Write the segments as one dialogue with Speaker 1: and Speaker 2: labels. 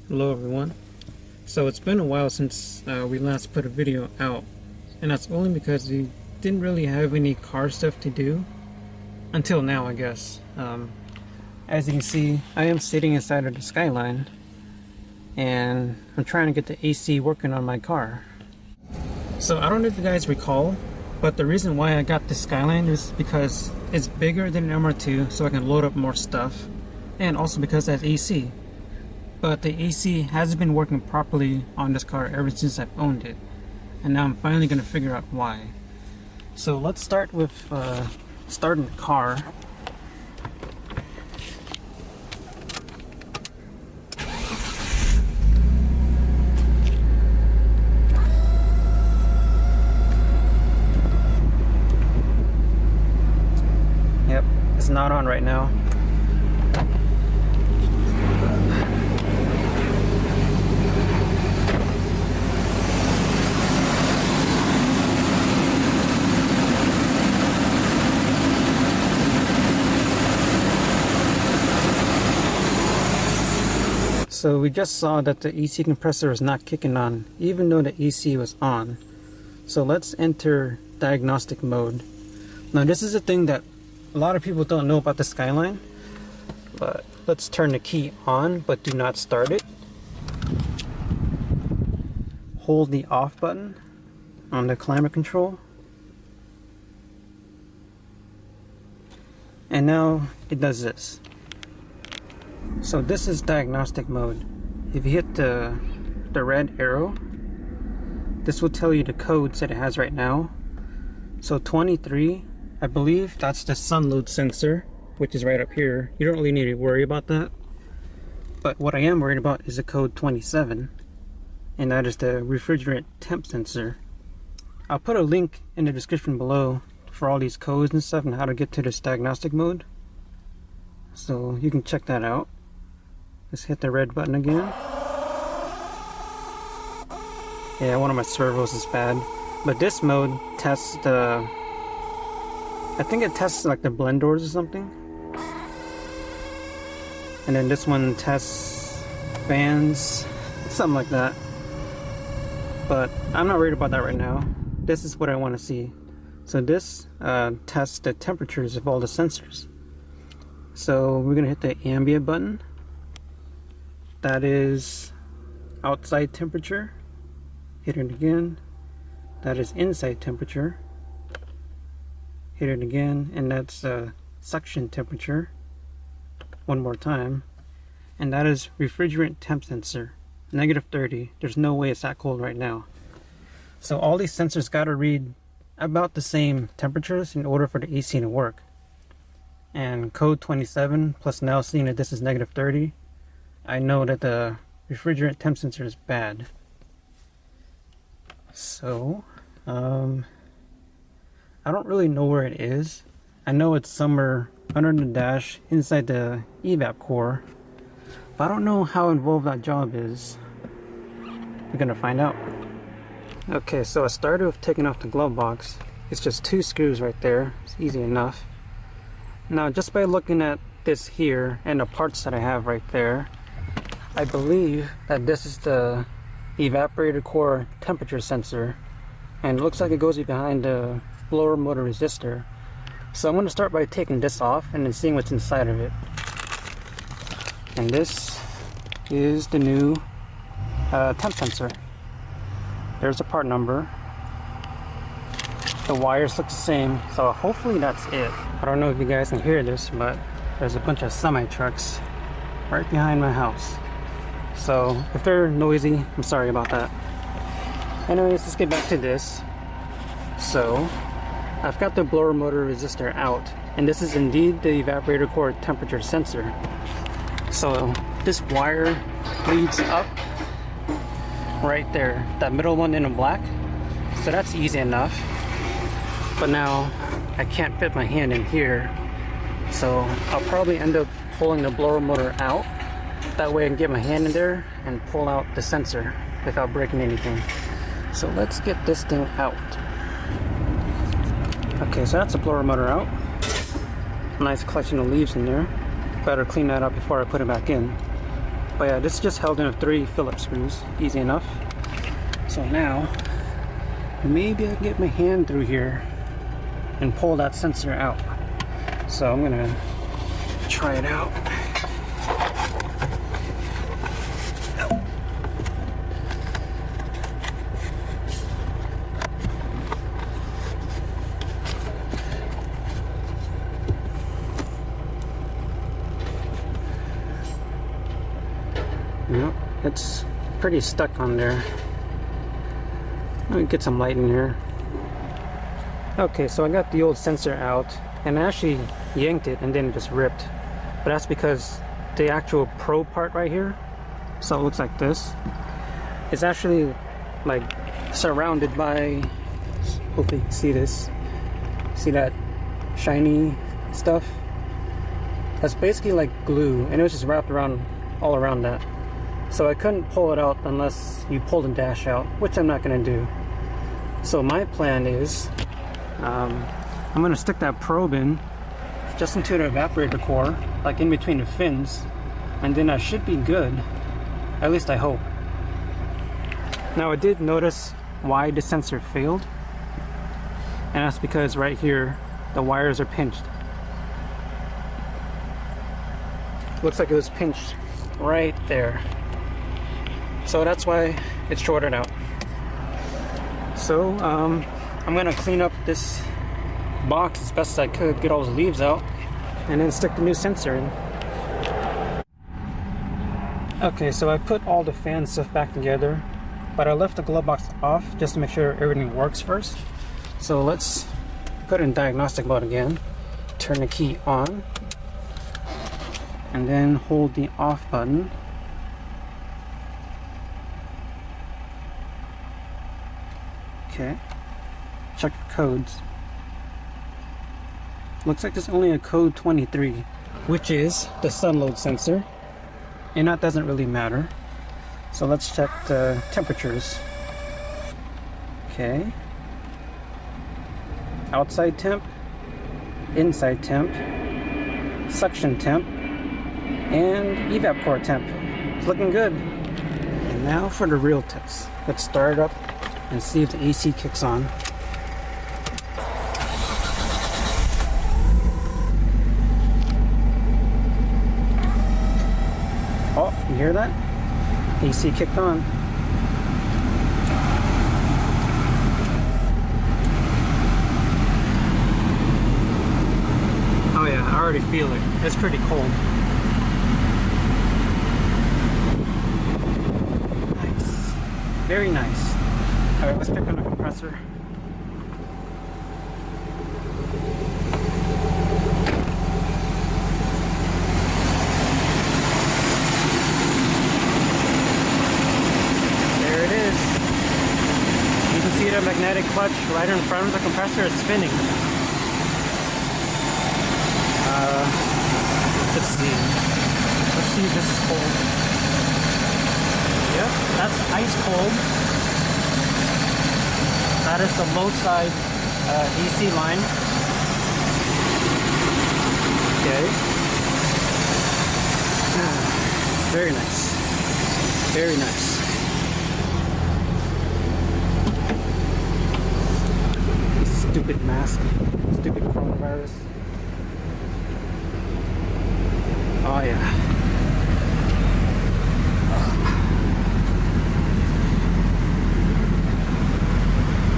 Speaker 1: Hello everyone. So it's been a while since we last put a video out, and that's only because we didn't really have any car stuff to do until now, I guess. As you can see, I am sitting inside of the Skyline and I'm trying to get the AC working on my car. So I don't know if you guys recall, but the reason why I got the Skyline is because it's bigger than an MR2, so I can load up more stuff, and also because it has AC. But the AC hasn't been working properly on this car ever since I've owned it, and now I'm finally going to figure out why. So let's start with starting the car. Yep, it's not on right now. So we just saw that the AC compressor is not kicking on, even though the AC was on. So let's enter diagnostic mode. Now this is a thing that a lot of people don't know about the Skyline, but let's turn the key on, but do not start it. Hold the off button on the climate control. And now it does this. So this is diagnostic mode. If you hit the red arrow, this will tell you the codes that it has right now. So 23, I believe that's the sun load sensor, which is right up here. You don't really need to worry about that. But what I am worried about is the code 27, and that is the refrigerant temp sensor. I'll put a link in the description below for all these codes and stuff and how to get to this diagnostic mode, so you can check that out. Let's hit the red button again. Yeah, one of my servos is bad. But this mode tests the... I think it tests like the blend doors or something. And then this one tests fans, something like that. But I'm not worried about that right now. This is what I want to see. So this tests the temperatures of all the sensors. So we're going to hit the ambient button. That is outside temperature. Hit it again. That is inside temperature. Hit it again, and that's suction temperature. One more time. And that is refrigerant temp sensor. -30. There's no way it's that cold right now. So all these sensors gotta read about the same temperatures in order for the AC to work. And code 27, plus now seeing that this is -30, I know that the refrigerant temp sensor is bad. So, I don't really know where it is. I know it's somewhere under the dash, inside the evap core, but I don't know how involved that job is. We're gonna find out. Okay, so I started with taking off the glove box. It's just 2 screws right there. It's easy enough. Now, just by looking at this here and the parts that I have right there, I believe that this is the evaporator core temperature sensor, and it looks like it goes behind the blower motor resistor. So I'm going to start by taking this off and then seeing what's inside of it. And this is the new temp sensor. There's the part number. The wires look the same, so hopefully that's it. I don't know if you guys can hear this, but there's a bunch of semi-trucks right behind my house. So if they're noisy, I'm sorry about that. Anyways, let's get back to this. So I've got the blower motor resistor out, and this is indeed the evaporator core temperature sensor. So this wire leads up right there, that middle one in black. So that's easy enough. But now I can't fit my hand in here, so I'll probably end up pulling the blower motor out. That way I can get my hand in there and pull out the sensor without breaking anything. So let's get this thing out. Okay, so that's the blower motor out. Nice collection of leaves in there. Better clean that up before I put it back in. But yeah, this is just held in with 3 Phillips screws, easy enough. So now, maybe I can get my hand through here and pull that sensor out. So I'm gonna try it out. Yep, it's pretty stuck on there. Let me get some light in here. Okay, so I got the old sensor out and I actually yanked it and then it just ripped. But that's because the actual probe part right here, so it looks like this, is actually like surrounded by, hopefully you can see this. See that shiny stuff? That's basically like glue and it was just wrapped around all around that. So I couldn't pull it out unless you pull the dash out, which I'm not going to do. So my plan is, I'm going to stick that probe in, just into the evaporator core, like in between the fins, and then I should be good. At least I hope. Now I did notice why the sensor failed, and that's because right here, the wires are pinched. Looks like it was pinched right there. So that's why it's shorted out. So I'm gonna clean up this box as best as I could, get all the leaves out, and then stick the new sensor in. Okay, so I put all the fan stuff back together, but I left the glove box off just to make sure everything works first. So let's put it in diagnostic mode again, turn the key on, and then hold the off button. Okay, check the codes. Looks like there's only a code 23, which is the sun load sensor, and that doesn't really matter. So let's check the temperatures. Okay, outside temp, inside temp, suction temp, and evap core temp. It's looking good. And now for the real test. Let's start it up and see if the AC kicks on. Oh, you hear that? AC kicked on. Oh yeah, I already feel it. It's pretty cold. Nice. Very nice. Alright, let's check on the compressor. There it is. You can see the magnetic clutch right in front of the compressor is spinning. Let's see. Let's see if this is cold. Yep, that's ice cold. That is the low side AC line. Okay. Very nice. Very nice. Stupid mask. Stupid coronavirus. Oh yeah.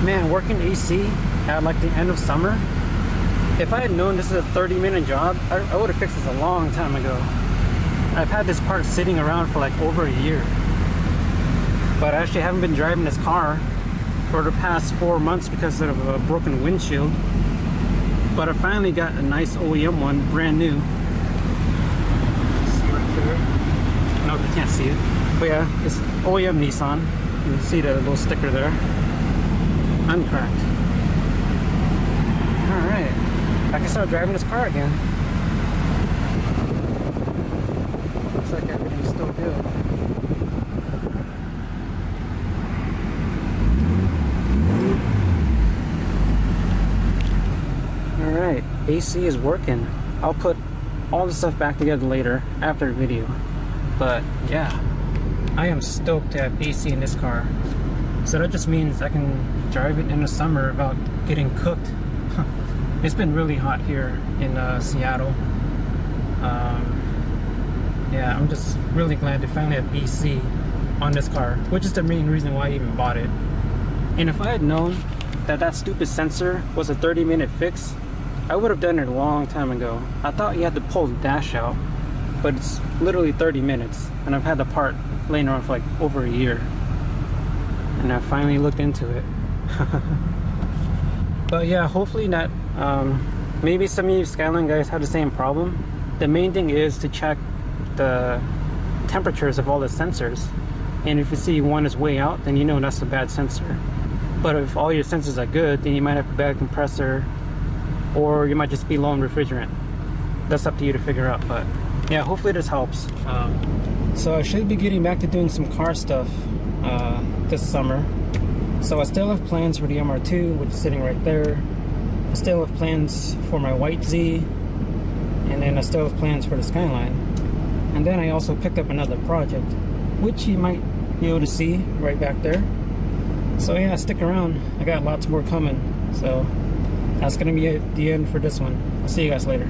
Speaker 1: Man, working AC at like the end of summer, if I had known this is a 30-minute job, I would have fixed this a long time ago. I've had this part sitting around for like over a year, but I actually haven't been driving this car for the past 4 months because of a broken windshield. But I finally got a nice OEM one, brand new. See right there? No, you can't see it. But yeah, it's OEM Nissan. You can see the little sticker there. Uncracked. Alright, I can start driving this car again. Looks like everything's still good. Alright, AC is working. I'll put all the stuff back together later after the video. But yeah, I am stoked to have AC in this car. So that just means I can drive it in the summer without getting cooked. It's been really hot here in Seattle. Yeah, I'm just really glad to finally have AC on this car, which is the main reason why I even bought it. And if I had known that that stupid sensor was a 30-minute fix, I would have done it a long time ago. I thought you had to pull the dash out, but it's literally 30 minutes, and I've had the part laying around for like over a year. And I finally looked into it. But yeah, hopefully not. Maybe some of you Skyline guys have the same problem. The main thing is to check the temperatures of all the sensors, and if you see one is way out, then you know that's a bad sensor. But if all your sensors are good, then you might have a bad compressor, or you might just be low in refrigerant. That's up to you to figure out. But yeah, hopefully this helps. So I should be getting back to doing some car stuff this summer. So I still have plans for the MR2, which is sitting right there. I still have plans for my white Z, and then I still have plans for the Skyline. And then I also picked up another project, which you might be able to see right back there. So yeah, stick around. I got lots more coming. So that's gonna be the end for this one. I'll see you guys later.